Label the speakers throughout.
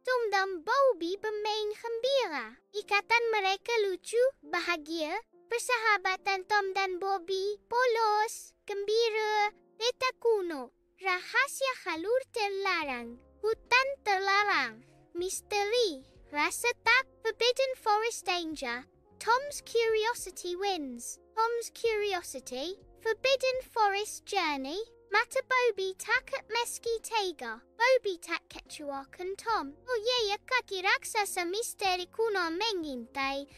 Speaker 1: Tom dan Bobby bermain gembira. Ikatan mereka lucu, bahagia. Persahabatan Tom dan Bobby polos, gembira. Peta kuno, rahasia halur terlarang. Hutan terlarang, misteri, rasa tak, forbidden forest danger. Tom's curiosity wins. Tom's curiosity, forbidden forest journey. Mata Bobby takut meski tega. Bobby tak kecuakan Tom. Oh ya, kaki raksasa misteri kuno mengintai.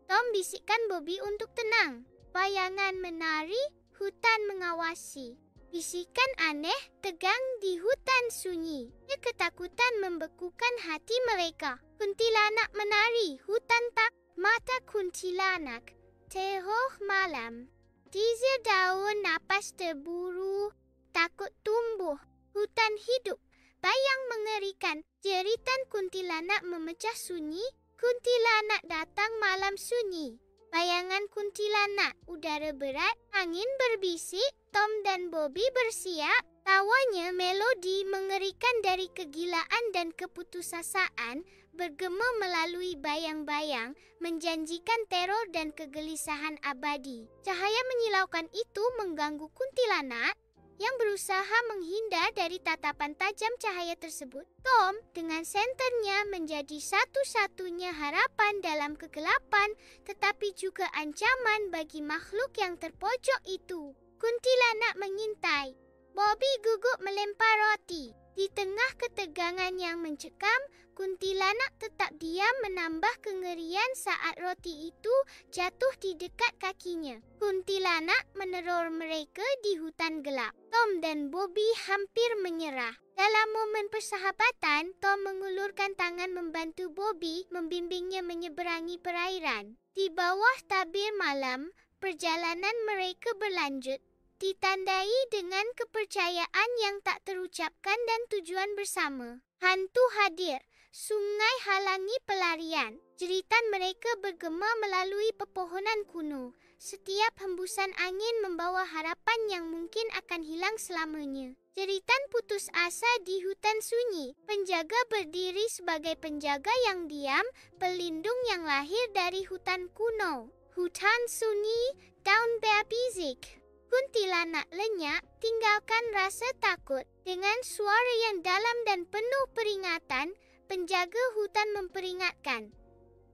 Speaker 1: Tom bisikkan Bobby untuk tenang. Bayangan menari, hutan mengawasi. Bisikan aneh tegang di hutan sunyi. Ketakutan membekukan hati mereka. Kuntilanak menari, hutan tak, mata kuntilanak. Teror malam. Dizer daun napas terburu, takut tumbuh. Hutan hidup, bayang mengerikan. Jeritan kuntilanak memecah sunyi. Kuntilanak datang malam sunyi. Bayangan kuntilanak, udara berat, angin berbisik. Tom dan Bobby bersiap. Tawanya melodi mengerikan dari kegilaan dan keputusasaan, bergema melalui bayang-bayang, menjanjikan teror dan kegelisahan abadi. Cahaya menyilaukan itu mengganggu kuntilanak yang berusaha menghindar dari tatapan tajam cahaya tersebut. Tom dengan senternya menjadi satu-satunya harapan dalam kegelapan, tetapi juga ancaman bagi makhluk yang terpojok itu. Kuntilanak mengintai. Bobby gugup melempar roti. Di tengah ketegangan yang mencekam, kuntilanak tetap diam menambah kengerian saat roti itu jatuh di dekat kakinya. Kuntilanak meneror mereka di hutan gelap. Tom dan Bobby hampir menyerah. Dalam momen persahabatan, Tom mengulurkan tangan membantu Bobby membimbingnya menyeberangi perairan. Di bawah tabir malam, perjalanan mereka berlanjut, ditandai dengan kepercayaan yang tak terucapkan dan tujuan bersama. Hantu hadir, sungai halangi pelarian. Jeritan mereka bergema melalui pepohonan kuno. Setiap hembusan angin membawa harapan yang mungkin akan hilang selamanya. Jeritan putus asa di hutan sunyi. Penjaga berdiri sebagai penjaga yang diam, pelindung yang lahir dari hutan kuno. Hutan sunyi, daun berbizik. Kuntilanak lenyap, tinggalkan rasa takut. Dengan suara yang dalam dan penuh peringatan, penjaga hutan memperingatkan.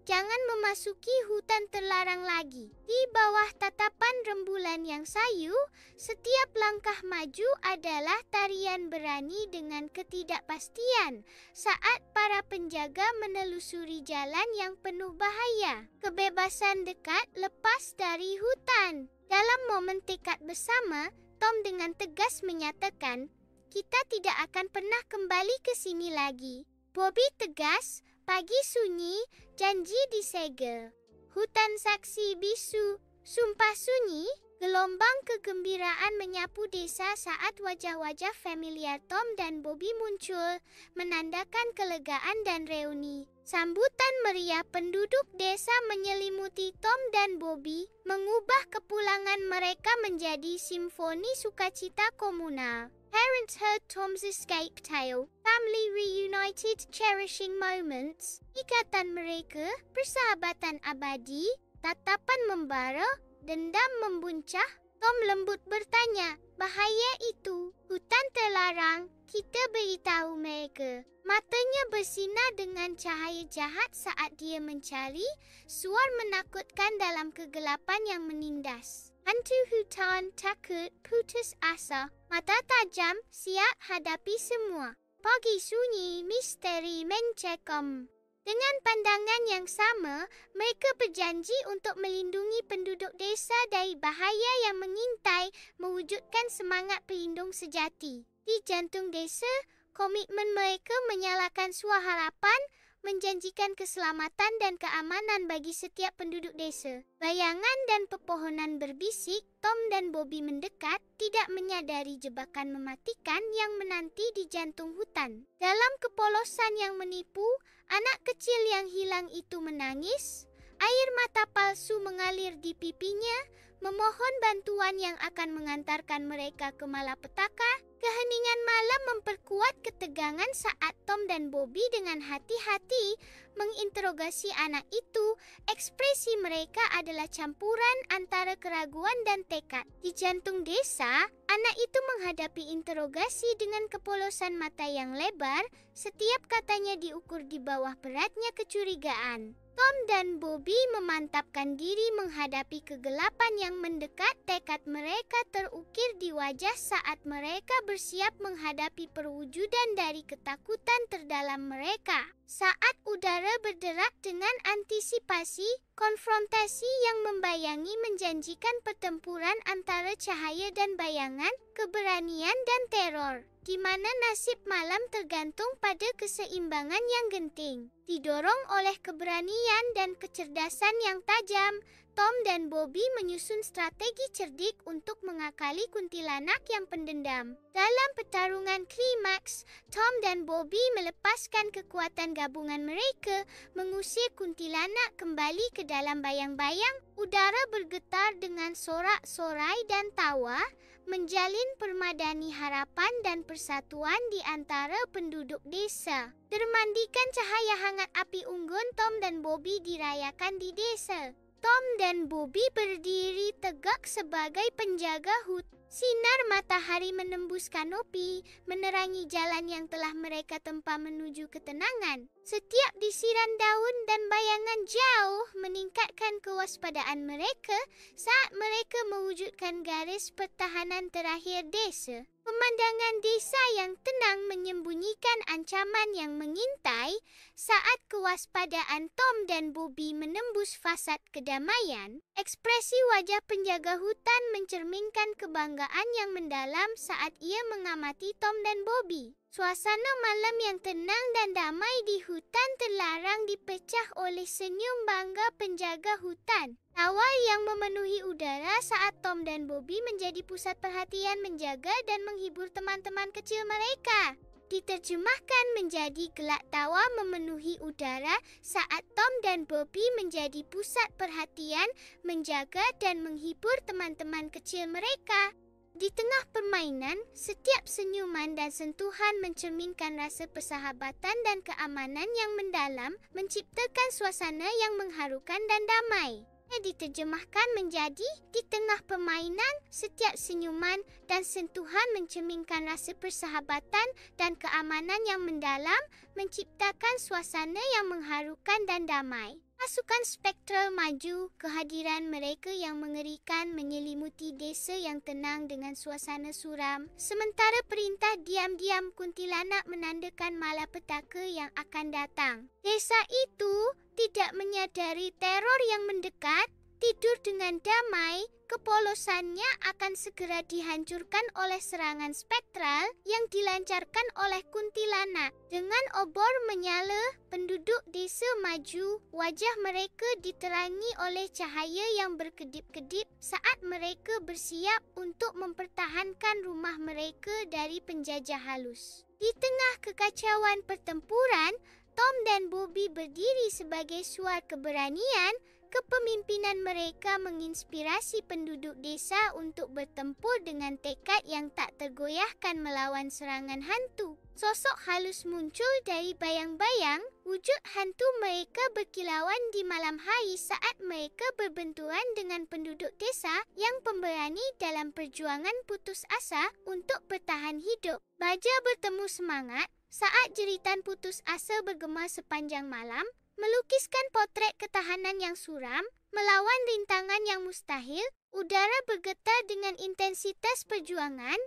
Speaker 1: Jangan memasuki hutan terlarang lagi. Di bawah tatapan rembulan yang sayu, setiap langkah maju adalah tarian berani dengan ketidakpastian. Saat para penjaga menelusuri jalan yang penuh bahaya, kebebasan dekat lepas dari hutan. Dalam momen tekad bersama, Tom dengan tegas menyatakan, kita tidak akan pernah kembali ke sini lagi. Bobby tegas, pagi sunyi, janji disegel. Hutan saksi bisu, sumpah sunyi, gelombang kegembiraan menyapu desa saat wajah-wajah familiar Tom dan Bobby muncul, menandakan kelegaan dan reuni. Sambutan meriah penduduk desa menyelimuti Tom dan Bobby, mengubah kepulangan mereka menjadi simfoni sukacita komunal. Parents heard Tom's escape tale. Family reunited, cherishing moments. Ikatan mereka, persahabatan abadi, tatapan membara, dendam membuncah. Tom lembut bertanya, bahaya itu, hutan terlarang, kita beritahu mereka. Matanya bersinar dengan cahaya jahat saat dia mencari, suar menakutkan dalam kegelapan yang menindas. Hantu hutan takut, putus asa, mata tajam, siap hadapi semua. Pagi sunyi, misteri mencekam. Dengan pandangan yang sama, mereka berjanji untuk melindungi penduduk desa dari bahaya yang mengintai, mewujudkan semangat pelindung sejati. Di jantung desa, komitmen mereka menyalakan suara harapan, menjanjikan keselamatan dan keamanan bagi setiap penduduk desa. Bayangan dan pepohonan berbisik, Tom dan Bobby mendekat, tidak menyadari jebakan mematikan yang menanti di jantung hutan. Dalam kepolosan yang menipu, anak kecil yang hilang itu menangis. Air mata palsu mengalir di pipinya, memohon bantuan yang akan mengantarkan mereka ke malapetaka. Keheningan malam memperkuat ketegangan saat Tom dan Bobby dengan hati-hati menginterogasi anak itu. Ekspresi mereka adalah campuran antara keraguan dan tekad. Di jantung desa, anak itu menghadapi interogasi dengan kepolosan mata yang lebar. Setiap katanya diukur di bawah beratnya kecurigaan. Tom dan Bobby memantapkan diri menghadapi kegelapan yang mendekat. Tekad mereka terukir di wajah saat mereka bersiap menghadapi perwujudan dari ketakutan terdalam mereka. Saat udara berderak dengan antisipasi, konfrontasi yang membayangi menjanjikan pertempuran antara cahaya dan bayangan, keberanian dan teror, di mana nasib malam tergantung pada keseimbangan yang genting. Didorong oleh keberanian dan kecerdasan yang tajam, Tom dan Bobby menyusun strategi cerdik untuk mengakali kuntilanak yang pendendam. Dalam pertarungan klimaks, Tom dan Bobby melepaskan kekuatan gabungan mereka, mengusir kuntilanak kembali ke dalam bayang-bayang. Udara bergetar dengan sorak-sorai dan tawa, menjalin permadani harapan dan persatuan di antara penduduk desa. Termandikan cahaya hangat api unggun, Tom dan Bobby dirayakan di desa. Tom dan Bobby berdiri tegak sebagai penjaga hutan. Sinar matahari menembus kanopi, menerangi jalan yang telah mereka tempa menuju ketenangan. Setiap desiran daun dan bayangan jauh meningkatkan kewaspadaan mereka saat mereka mewujudkan garis pertahanan terakhir desa. Pemandangan desa yang tenang menyembunyikan ancaman yang mengintai. Saat kewaspadaan Tom dan Bobby menembus fasad kedamaian, ekspresi wajah penjaga hutan mencerminkan kebanggaan yang mendalam saat ia mengamati Tom dan Bobby. Suasana malam yang tenang dan damai di hutan terlarang dipecah oleh senyum bangga penjaga hutan. Tawa yang memenuhi udara saat Tom dan Bobby menjadi pusat perhatian menjaga dan menghibur teman-teman kecil mereka. Diterjemahkan menjadi gelak tawa memenuhi udara saat Tom dan Bobby menjadi pusat perhatian, menjaga dan menghibur teman-teman kecil mereka. Di tengah permainan, setiap senyuman dan sentuhan mencerminkan rasa persahabatan dan keamanan yang mendalam, menciptakan suasana yang mengharukan dan damai. Diterjemahkan menjadi, di tengah permainan, setiap senyuman dan sentuhan mencerminkan rasa persahabatan dan keamanan yang mendalam, menciptakan suasana yang mengharukan dan damai. Pasukan spektral maju, kehadiran mereka yang mengerikan menyelimuti desa yang tenang dengan suasana suram. Sementara perintah diam-diam kuntilanak menandakan malapetaka yang akan datang. Desa itu tidak menyadari teror yang mendekat, tidur dengan damai. Kepolosannya akan segera dihancurkan oleh serangan spektral yang dilancarkan oleh kuntilanak. Dengan obor menyala, penduduk desa maju. Wajah mereka diterangi oleh cahaya yang berkedip-kedip saat mereka bersiap untuk mempertahankan rumah mereka dari penjajah halus. Di tengah kekacauan pertempuran, Tom dan Bobby berdiri sebagai suara keberanian. Kepemimpinan mereka menginspirasi penduduk desa untuk bertempur dengan tekad yang tak tergoyahkan melawan serangan hantu. Sosok halus muncul dari bayang-bayang. Wujud hantu mereka berkilauan di malam hari saat mereka berbenturan dengan penduduk desa yang pemberani dalam perjuangan putus asa untuk bertahan hidup. Baja bertemu semangat saat jeritan putus asa bergema sepanjang malam, melukiskan potret ketahanan yang suram, melawan rintangan yang mustahil. Udara bergetar dengan intensitas perjuangan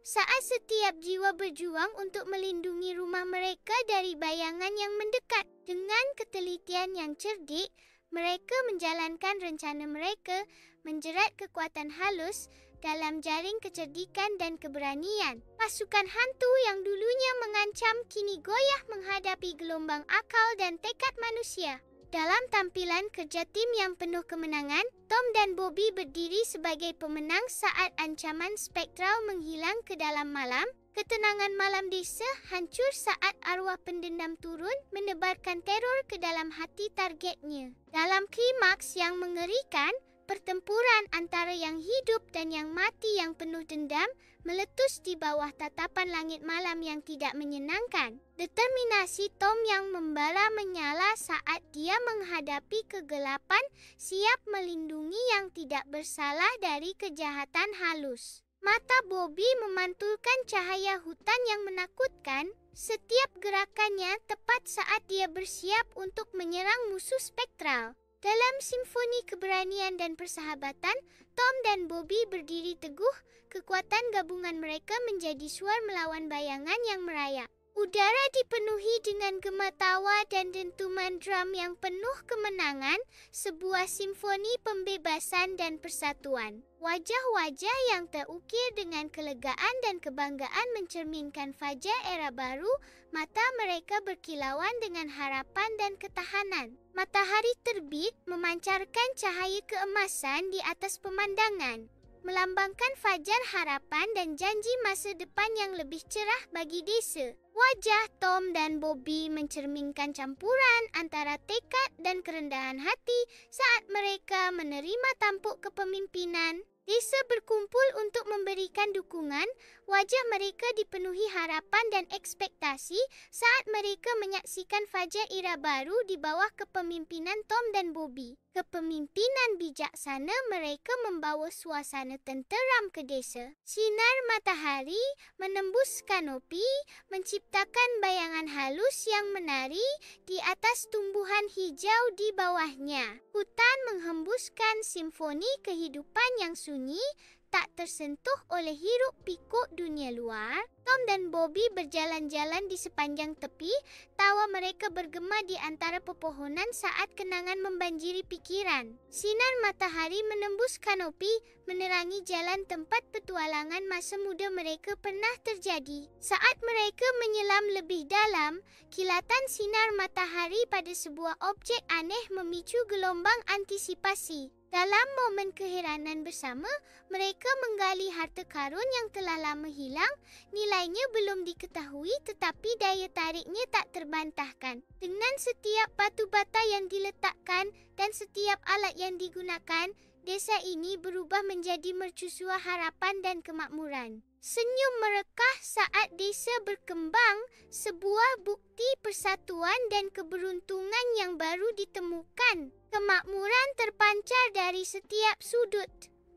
Speaker 1: saat setiap jiwa berjuang untuk melindungi rumah mereka dari bayangan yang mendekat. Dengan ketelitian yang cerdik, mereka menjalankan rencana mereka, menjerat kekuatan halus dalam jaring kecerdikan dan keberanian. Pasukan hantu yang dulunya mengancam kini goyah menghadapi gelombang akal dan tekad manusia. Dalam tampilan kerja tim yang penuh kemenangan, Tom dan Bobby berdiri sebagai pemenang saat ancaman spektral menghilang ke dalam malam. Ketenangan malam desa hancur saat arwah pendendam turun menebarkan teror ke dalam hati targetnya. Dalam klimaks yang mengerikan, Pertempuran antara yang hidup dan yang mati yang penuh dendam meletus di bawah tatapan langit malam yang tidak menyenangkan. Determinasi Tom yang membara menyala saat dia menghadapi kegelapan, siap melindungi yang tidak bersalah dari kejahatan halus. Mata Bobby memantulkan cahaya hutan yang menakutkan. Setiap gerakannya tepat saat dia bersiap untuk menyerang musuh spektral. Dalam simfoni keberanian dan persahabatan, Tom dan Bobby berdiri teguh. Kekuatan gabungan mereka menjadi suar melawan bayangan yang merayap. Udara dipenuhi dengan gema tawa dan dentuman drum yang penuh kemenangan, sebuah simfoni pembebasan dan persatuan. Wajah-wajah yang terukir dengan kelegaan dan kebanggaan mencerminkan fajar era baru, mata mereka berkilauan dengan harapan dan ketahanan. Matahari terbit memancarkan cahaya keemasan di atas pemandangan, melambangkan fajar harapan dan janji masa depan yang lebih cerah bagi desa. Wajah Tom dan Bobby mencerminkan campuran antara tekad dan kerendahan hati saat mereka menerima tampuk kepemimpinan. Desa berkumpul untuk memberikan dukungan. Wajah mereka dipenuhi harapan dan ekspektasi saat mereka menyaksikan fajar era baru di bawah kepemimpinan Tom dan Bobby. Kepemimpinan bijaksana mereka membawa suasana tenteram ke desa. Sinar matahari menembus kanopi, menciptakan bayangan halus yang menari di atas tumbuhan hijau di bawahnya. Hutan menghembuskan simfoni kehidupan yang sunyi, tak tersentuh oleh hiruk pikuk dunia luar. Tom dan Bobby berjalan-jalan di sepanjang tepi, tawa mereka bergema di antara pepohonan saat kenangan membanjiri pikiran. Sinar matahari menembus kanopi, menerangi jalan tempat petualangan masa muda mereka pernah terjadi. Saat mereka menyelam lebih dalam, kilatan sinar matahari pada sebuah objek aneh memicu gelombang antisipasi. Dalam momen keheranan bersama, mereka menggali harta karun yang telah lama hilang. Nilainya belum diketahui tetapi daya tariknya tak terbantahkan. Dengan setiap batu bata yang diletakkan dan setiap alat yang digunakan, desa ini berubah menjadi mercusuar harapan dan kemakmuran. Senyum merekah saat desa berkembang, sebuah bukti persatuan dan keberuntungan yang baru ditemukan. Kemakmuran terpancar dari setiap sudut,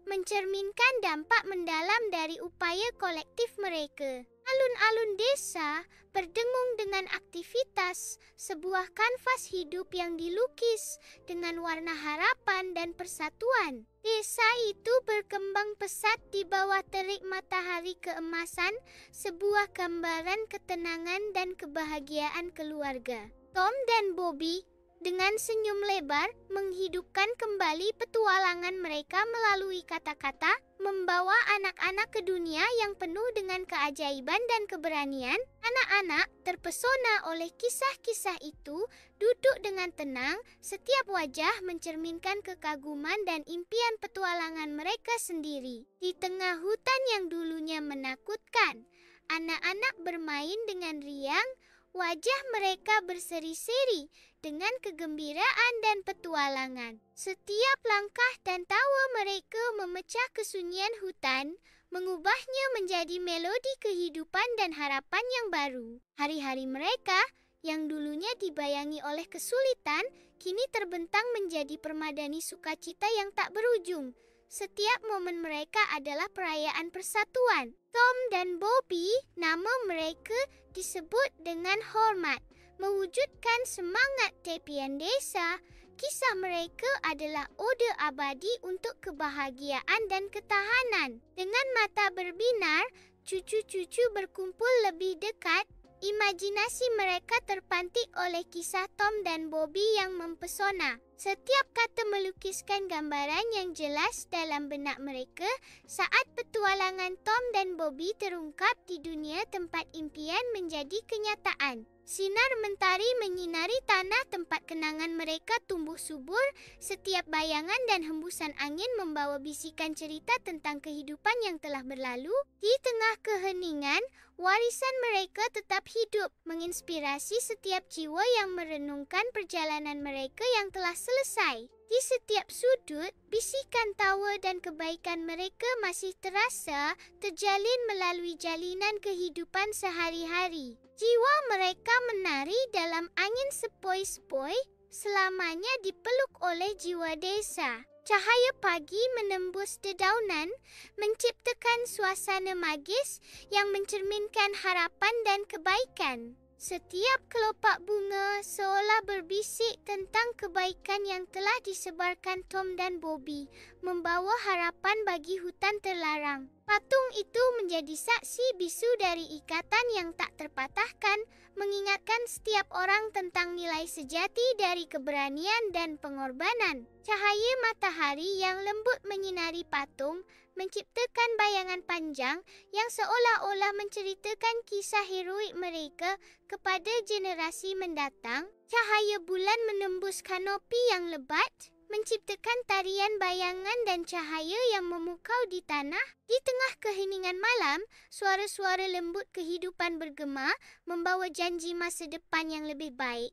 Speaker 1: mencerminkan dampak mendalam dari upaya kolektif mereka. Alun-alun desa berdengung dengan aktivitas, sebuah kanvas hidup yang dilukis dengan warna harapan dan persatuan. Desa itu berkembang pesat di bawah terik matahari keemasan, sebuah gambaran ketenangan dan kebahagiaan keluarga. Tom dan Bobby dengan senyum lebar menghidupkan kembali petualangan mereka melalui kata-kata, membawa anak-anak ke dunia yang penuh dengan keajaiban dan keberanian. Anak-anak terpesona oleh kisah-kisah itu, duduk dengan tenang, setiap wajah mencerminkan kekaguman dan impian petualangan mereka sendiri. Di tengah hutan yang dulunya menakutkan, anak-anak bermain dengan riang, wajah mereka berseri-seri dengan kegembiraan dan petualangan. Setiap langkah dan tawa mereka memecah kesunyian hutan, mengubahnya menjadi melodi kehidupan dan harapan yang baru. Hari-hari mereka yang dulunya dibayangi oleh kesulitan, kini terbentang menjadi permadani sukacita yang tak berujung. Setiap momen mereka adalah perayaan persatuan. Tom dan Bobby, nama mereka disebut dengan hormat, mewujudkan semangat tepian desa. Kisah mereka adalah ode abadi untuk kebahagiaan dan ketahanan. Dengan mata berbinar, cucu-cucu berkumpul lebih dekat. Imajinasi mereka terpantik oleh kisah Tom dan Bobby yang mempesona. Setiap kata melukiskan gambaran yang jelas dalam benak mereka saat petualangan Tom dan Bobby terungkap di dunia tempat impian menjadi kenyataan. Sinar mentari menyinari tanah tempat kenangan mereka tumbuh subur. Setiap bayangan dan hembusan angin membawa bisikan cerita tentang kehidupan yang telah berlalu. Di tengah keheningan, warisan mereka tetap hidup, menginspirasi setiap jiwa yang merenungkan perjalanan mereka yang telah selesai. Di setiap sudut, bisikan tawa dan kebaikan mereka masih terasa, terjalin melalui jalinan kehidupan sehari-hari. Jiwa mereka menari dalam angin sepoi-sepoi, selamanya dipeluk oleh jiwa desa. Cahaya pagi menembus dedaunan, menciptakan suasana magis yang mencerminkan harapan dan kebaikan. Setiap kelopak bunga seolah berbisik tentang kebaikan yang telah disebarkan Tom dan Bobby, membawa harapan bagi hutan terlarang. Patung itu menjadi saksi bisu dari ikatan yang tak terpatahkan, mengingatkan setiap orang tentang nilai sejati dari keberanian dan pengorbanan. Cahaya matahari yang lembut menyinari patung, menciptakan bayangan panjang yang seolah-olah menceritakan kisah heroik mereka kepada generasi mendatang. Cahaya bulan menembus kanopi yang lebat, menciptakan tarian bayangan dan cahaya yang memukau di tanah. Di tengah keheningan malam, suara-suara lembut kehidupan bergema, membawa janji masa depan yang lebih baik.